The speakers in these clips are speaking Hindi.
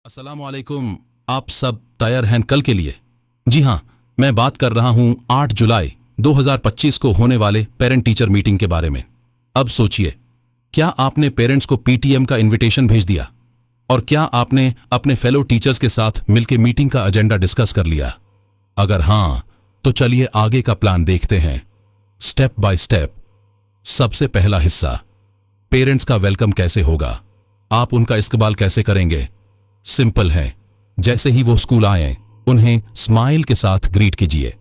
अस्सलाम वालेकुम। आप सब तैयार हैं कल के लिए? जी हाँ, मैं बात कर रहा हूँ 8 जुलाई 2025 को होने वाले पेरेंट टीचर मीटिंग के बारे में। अब सोचिए, क्या आपने पेरेंट्स को पीटीएम का इनविटेशन भेज दिया? और क्या आपने अपने फेलो टीचर्स के साथ मिलकर मीटिंग का एजेंडा डिस्कस कर लिया? अगर हाँ, तो चलिए आगे का प्लान देखते हैं, स्टेप बाय स्टेप। सबसे पहला हिस्सा, पेरेंट्स का वेलकम कैसे होगा? आप उनका इस्तकबाल कैसे करेंगे? सिंपल है, जैसे ही वो स्कूल आए उन्हें स्माइल के साथ ग्रीट कीजिए,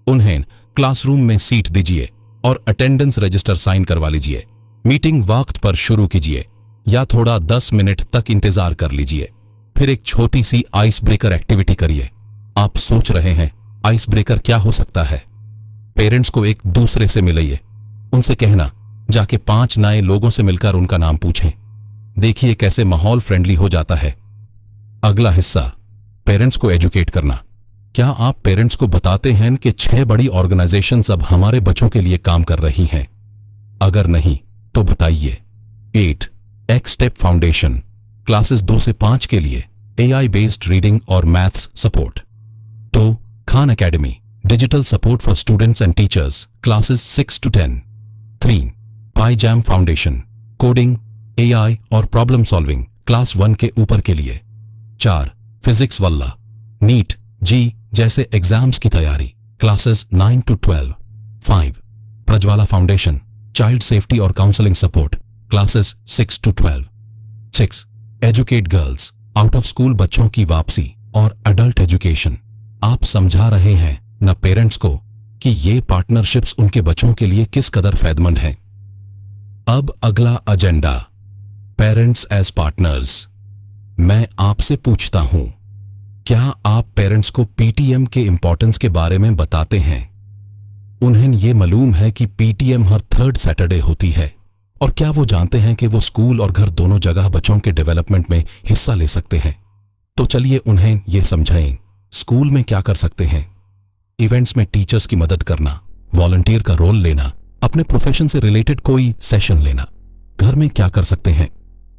उन्हें क्लासरूम में सीट दीजिए और अटेंडेंस रजिस्टर साइन करवा लीजिए। मीटिंग वक्त पर शुरू कीजिए या थोड़ा 10 मिनट तक इंतजार कर लीजिए। फिर एक छोटी सी आइस ब्रेकर एक्टिविटी करिए। आप सोच रहे हैं आइस ब्रेकर क्या हो सकता है? पेरेंट्स को एक दूसरे से मिलाइए, उनसे कहना जाके 5 नए लोगों से मिलकर उनका नाम पूछें। देखिए कैसे माहौल फ्रेंडली हो जाता है। अगला हिस्सा, पेरेंट्स को एजुकेट करना। क्या आप पेरेंट्स को बताते हैं कि 6 बड़ी ऑर्गेनाइजेशंस अब हमारे बच्चों के लिए काम कर रही हैं? अगर नहीं तो बताइए। 8 एक्स स्टेप फाउंडेशन, क्लासेस 2 से 5 के लिए एआई बेस्ड रीडिंग और maths support. 2 Khan academy, digital support for students and teachers, classes 6 to 10। 3 pi jam foundation, coding, AI और प्रॉब्लम सॉल्विंग, क्लास 1 के ऊपर के लिए। 4 फिजिक्स वल्ला, नीट जी जैसे एग्जाम्स की तैयारी, classes 9 to 12। 5 Prajwala foundation, child safety और counselling support, classes 6 to 12। 6 educate girls, out of school बच्चों की वापसी और अडल्ट एजुकेशन। आप समझा रहे हैं न पेरेंट्स को कि ये पार्टनरशिप्स उनके बच्चों के लिए किस कदर फायदेमंद हैं। अब अगला एजेंडा, पेरेंट्स एज पार्टनर्स। मैं आपसे पूछता हूं, क्या आप पेरेंट्स को पीटीएम के इंपॉर्टेंस के बारे में बताते हैं? उन्हें यह मालूम है कि पीटीएम हर 3rd सैटरडे होती है? और क्या वो जानते हैं कि वो स्कूल और घर दोनों जगह बच्चों के डेवलपमेंट में हिस्सा ले सकते हैं? तो चलिए उन्हें यह समझाएं। स्कूल में क्या कर सकते हैं? इवेंट्स में टीचर्स की मदद करना, वॉलंटियर का रोल लेना, अपने प्रोफेशन से रिलेटेड कोई सेशन लेना। घर में क्या कर सकते हैं?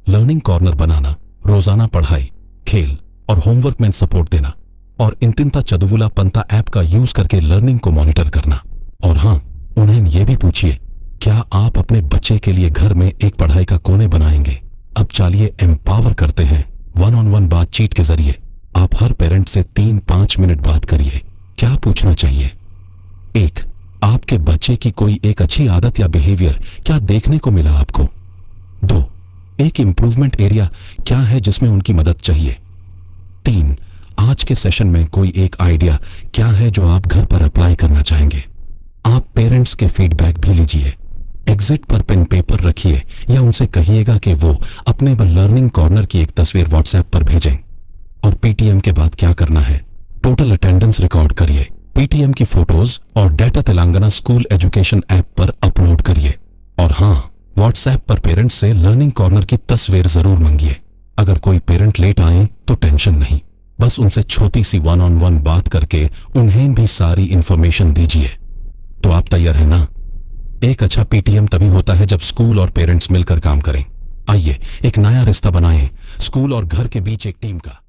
लर्निंग कॉर्नर बनाना, रोजाना पढ़ाई, खेल और होमवर्क में सपोर्ट देना, और इंतिंता चदुवुला पंता ऐप का यूज करके लर्निंग को मॉनिटर करना। और हां, उन्हें यह भी पूछिए, क्या आप अपने बच्चे के लिए घर में एक पढ़ाई का कोने बनाएंगे? अब चलिए एम्पावर करते हैं। 1-on-1 बातचीत के जरिए आप हर पेरेंट से 3-5 मिनट बात करिए। क्या पूछना चाहिए? 1 आपके बच्चे की कोई एक अच्छी आदत या बिहेवियर क्या देखने को मिला आपको? 2 एक इंप्रूवमेंट एरिया क्या है जिसमें उनकी मदद चाहिए? 3 आज के सेशन में कोई एक आइडिया क्या है जो आप घर पर अप्लाई करना चाहेंगे? आप पेरेंट्स के फीडबैक भी लीजिए। एग्जिट पर पेन पेपर रखिए या उनसे कहिएगा कि वो अपने लर्निंग कॉर्नर की एक तस्वीर व्हाट्सएप पर भेजें। और पीटीएम के बाद क्या करना है? टोटल अटेंडेंस रिकॉर्ड करिए, पीटीएम की फोटोज और data Telangana school education app पर अपलोड करिए। और हाँ, व्हाट्सएप पर पेरेंट्स से लर्निंग कॉर्नर की तस्वीर जरूर मंगिए। अगर कोई पेरेंट लेट आए तो टेंशन नहीं, बस उनसे छोटी सी 1-on-1 बात करके उन्हें भी सारी इंफॉर्मेशन दीजिए। तो आप तैयार हैं ना? एक अच्छा पीटीएम तभी होता है जब स्कूल और पेरेंट्स मिलकर काम करें। आइए एक नया रिश्ता बनाएं, स्कूल और घर के बीच एक टीम का।